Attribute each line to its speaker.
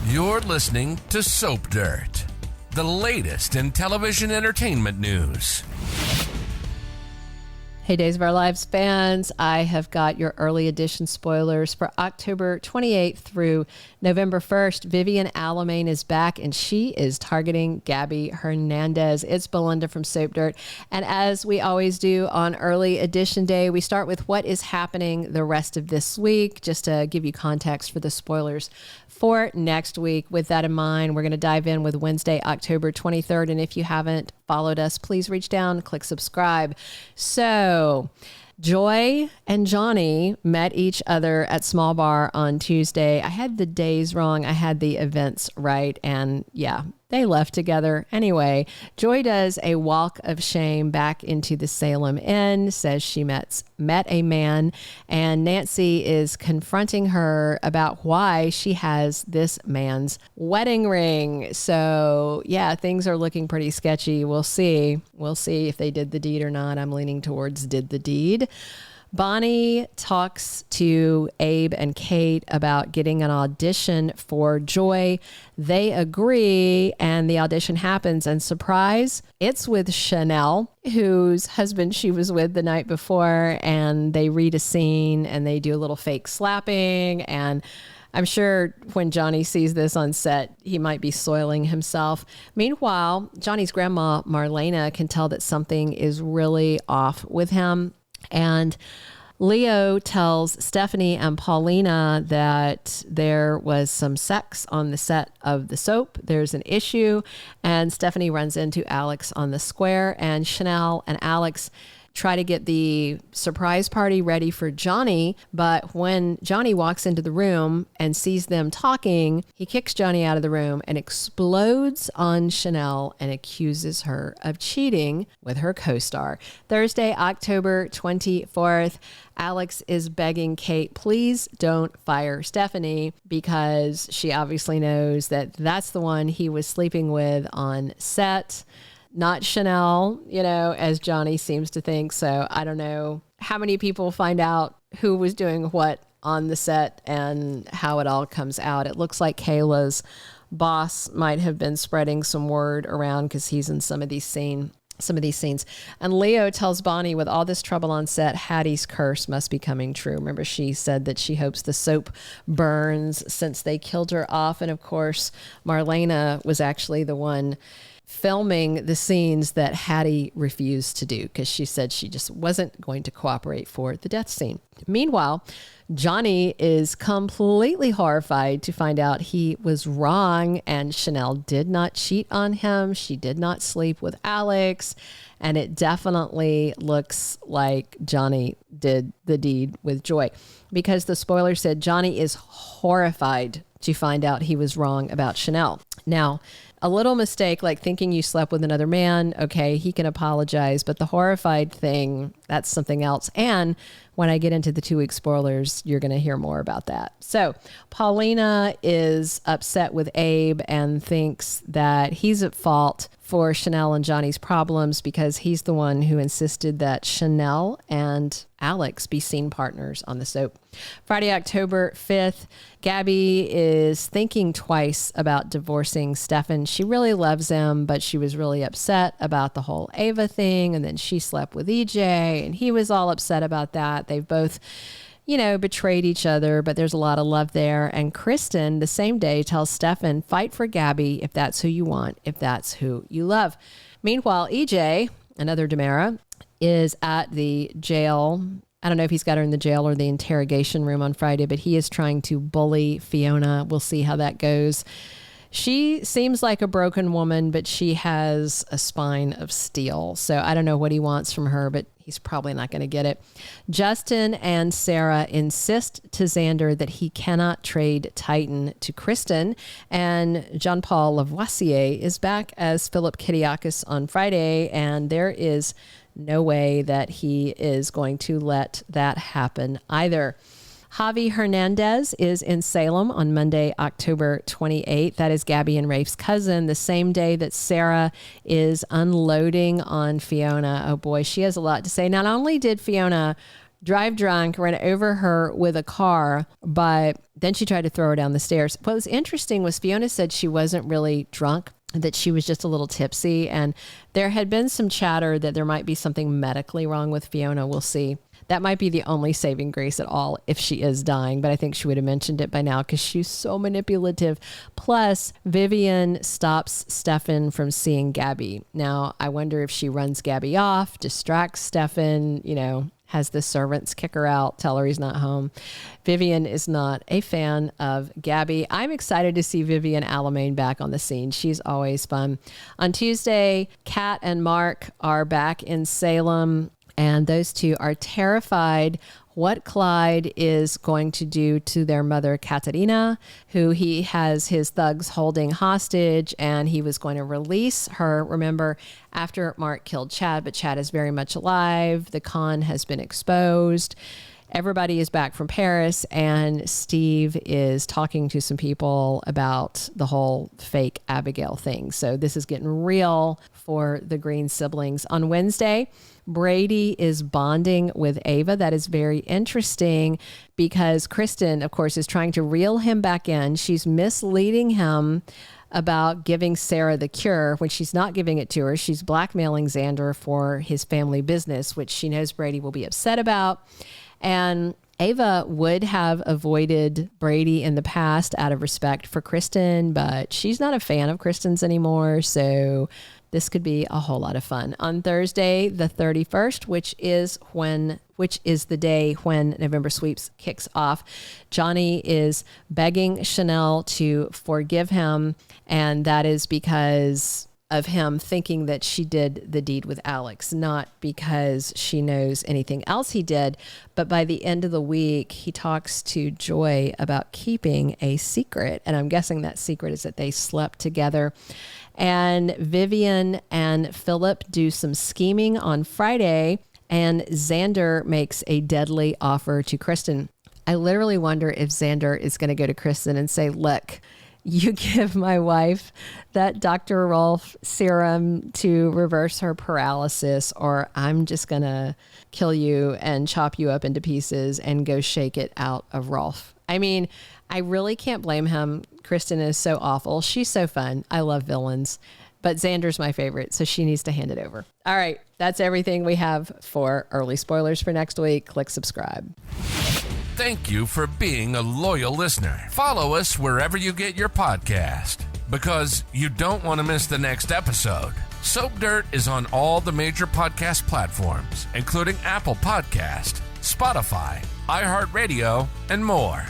Speaker 1: You're listening to Soap Dirt, the latest in television entertainment news.
Speaker 2: Hey, Days of Our Lives fans, I have got your early edition spoilers for October 28th through November 1st. Vivian Alamain is back and she is targeting Gabi Hernandez. It's Belinda from Soap Dirt. And as we always do on early edition day, we start with what is happening the rest of this week, just to give you context for the spoilers for next week. With that in mind, we're going to dive in with Wednesday, October 23rd. And if you haven't followed us, please reach down, click subscribe. So Joy and Johnny met each other at Small Bar on Tuesday. I had the days wrong. I had the events right. And yeah, they left together. Anyway, Joy does a walk of shame back into the Salem Inn, says she met a man, and Nancy is confronting her about why she has this man's wedding ring. So yeah, things are looking pretty sketchy. We'll see. We'll see if they did the deed or not. I'm leaning towards did the deed. Bonnie talks to Abe and Kate about getting an audition for Joy. They agree, and the audition happens, and surprise, it's with Chanel, whose husband she was with the night before, and they read a scene, and they do a little fake slapping, and I'm sure when Johnny sees this on set, he might be soiling himself. Meanwhile, Johnny's grandma, Marlena, can tell that something is really off with him. And Leo tells Stephanie and Paulina that there was some sex on the set of the soap. There's an issue, and Stephanie runs into Alex on the square, and Chanel and Alex try to get the surprise party ready for Johnny. But when Johnny walks into the room and sees them talking, he kicks Johnny out of the room and explodes on Chanel and accuses her of cheating with her co-star. Thursday, October 24th, Alex is begging Kate, please don't fire Stephanie, because she obviously knows that that's the one he was sleeping with on set. Not Chanel, as Johnny seems to think. So I don't know how many people find out who was doing what on the set and how it all comes out. It looks like Kayla's boss might have been spreading some word around because he's in some of these scenes. And Leo tells Bonnie, with all this trouble on set, Hattie's curse must be coming true. Remember, she said that she hopes the soap burns since they killed her off. And of course, Marlena was actually the one filming the scenes that Hattie refused to do because she said she just wasn't going to cooperate for the death scene. Meanwhile, Johnny is completely horrified to find out he was wrong and Chanel did not cheat on him. She did not sleep with Alex. And it definitely looks like Johnny did the deed with Joy, because the spoiler said Johnny is horrified to find out he was wrong about Chanel. Now, a little mistake, like thinking you slept with another man, okay, he can apologize, but the horrified thing, that's something else. And when I get into the 2-week spoilers, you're going to hear more about that. So Paulina is upset with Abe and thinks that he's at fault for Chanel and Johnny's problems because he's the one who insisted that Chanel and Alex be scene partners on the soap. Friday, October 5th, Gabi is thinking twice about divorcing Stefan. She really loves him, but she was really upset about the whole Ava thing. And then she slept with EJ and he was all upset about that. They've both, betrayed each other, but there's a lot of love there. And Kristen, the same day, tells Stefan, fight for Gabi if that's who you want, if that's who you love. Meanwhile, EJ, another DiMera, is at the jail. I don't know if he's got her in the jail or the interrogation room on Friday, but he is trying to bully Fiona. We'll see how that goes. She seems like a broken woman, but she has a spine of steel. So I don't know what he wants from her, but he's probably not going to get it. Justin and Sarah insist to Xander that he cannot trade Titan to Kristen. And Jean-Paul Lavoisier is back as Philip Kiriakis on Friday. And there is no way that he is going to let that happen either. Javi Hernandez is in Salem on Monday, October 28th. That is Gabi and Rafe's cousin, the same day that Sarah is unloading on Fiona. Oh boy, she has a lot to say. Not only did Fiona drive drunk, ran over her with a car, but then she tried to throw her down the stairs. What was interesting was Fiona said she wasn't really drunk, that she was just a little tipsy. And there had been some chatter that there might be something medically wrong with Fiona. We'll see. That might be the only saving grace at all if she is dying, but I think she would have mentioned it by now because she's so manipulative. Plus, Vivian stops Stefan from seeing Gabi. Now, I wonder if she runs Gabi off, distracts Stefan, has the servants kick her out, tell her he's not home. Vivian is not a fan of Gabi. I'm excited to see Vivian Alamain back on the scene. She's always fun. On Tuesday, Kat and Mark are back in Salem, and those two are terrified what Clyde is going to do to their mother, Katerina, who he has his thugs holding hostage, and he was going to release her, remember, after Mark killed Chad, but Chad is very much alive. The con has been exposed. Everybody is back from Paris, and Steve is talking to some people about the whole fake Abigail thing. So this is getting real for the Green siblings. On Wednesday, Brady is bonding with Ava. That is very interesting because Kristen, of course, is trying to reel him back in. She's misleading him about giving Sarah the cure when she's not giving it to her. She's blackmailing Xander for his family business, which she knows Brady will be upset about. And Ava would have avoided Brady in the past out of respect for Kristen, but she's not a fan of Kristen's anymore. So this could be a whole lot of fun. On Thursday, the 31st, which is the day when November Sweeps kicks off, Johnny is begging Chanel to forgive him. And that is because of him thinking that she did the deed with Alex, not because she knows anything else he did. But by the end of the week, he talks to Joy about keeping a secret. And I'm guessing that secret is that they slept together. And Vivian and Philip do some scheming on Friday, and Xander makes a deadly offer to Kristen. I literally wonder if Xander is going to go to Kristen and say, look, you give my wife that Dr. Rolf serum to reverse her paralysis, or I'm just going to kill you and chop you up into pieces and go shake it out of Rolf. I mean, I really can't blame him. Kristen is so awful. She's so fun. I love villains, but Xander's my favorite, so she needs to hand it over. All right, that's everything we have for early spoilers for next week. Click subscribe.
Speaker 1: Thank you for being a loyal listener. Follow us wherever you get your podcast, because you don't want to miss the next episode. Soap Dirt is on all the major podcast platforms, including Apple Podcast, Spotify, iHeartRadio, and more.